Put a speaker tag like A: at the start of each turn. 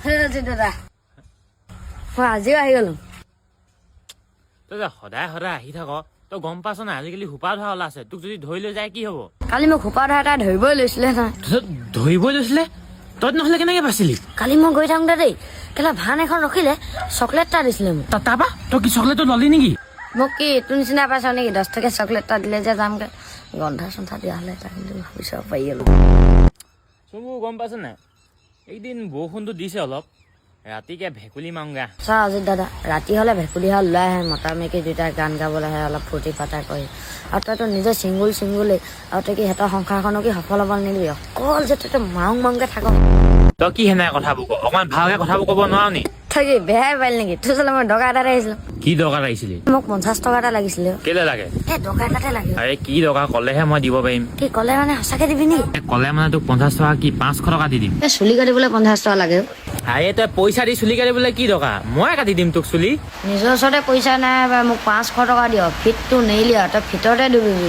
A: দাদা মই আজিও আহি গলো
B: তই যে সদায় সদায় আহি থাক তই গম পাছ না আজিকালি সোপা ধৰা ওলা আছে তোক যদি ধৰি লৈ যায় কি হব
A: কালি মোক সোপা ধৰা এটা ধৰিবই লৈছিলে নহয়
B: ধৰিবই লৈছিলে তই নহলে কেনেকে বাচিলি
A: কালি মই গৈ থাকোঁতে দেই কেলা ভান এখন ৰখিলে চকলেট এটা দিছিলে মোক
B: তাৰপা তই কি চকলেটটো ললি নেকি
A: মোক কি তোৰ নিচিনা পাইছ নেকি 10 টকীয়া চকলেট এটা দিলে যে যামগে গন্ধা চন্ধা দিয়া হলে এটা কিন্তু ভাবি চাব পাৰি গলো
B: চবু গম পাইছ নাই এইদিন বৰষুণটো দিছে অলপ ৰাতিকে ভেকুলী মাংগা
A: চা অজিত দাদা ৰাতি হলে ভেকুলী হাল ওলাই আহে মতা মেকি দুইটা গান গাবলৈ আহে অলপ ফূৰ্তি ফাৰ্তা কৰি আৰু তইতো নিজে চিংগুলে আৰু তই কি সিহঁতৰ সংসাৰখনো কি সফল হ'ব নিদিবি অকল যে তই মাংকে থাক
B: তই কি সেনাই কথাবোৰ ক অকমান ভালকে কথাবোৰ ক'ব নোৱাৰ নি
A: তই কি বেয়াই পালি নেকি তোৰ চলে মই ডকা এটাতে আহিছিলো
B: কি দৰকাৰ আহিছিলি
A: মোক 50 টকা এটা লাগিছিলে
B: কেলে লাগে
A: এই ডকা এটাতে লাগে
B: আৰে কি দৰকাৰ ক'লেহে মই দিব পাৰিম
A: কি ক'লে মানে সঁচাকে দিবি নেকি
B: ক'লে মানে তোক 50 টকা কি 500 টকা দি দিম
A: এই চুলি কাটিবলৈ 50 টকা লাগে
B: আৰে তই পইচা দি চুলি কাটিবলৈ কি দৰকাৰ মই কাটি দিম তোক চুলি
A: নিজৰ ওচৰতে পইচা নাই বা মোক 500 টকা দিয় ফিটটো নেৰিলি আৰু তই ফিটতে ডুবিবি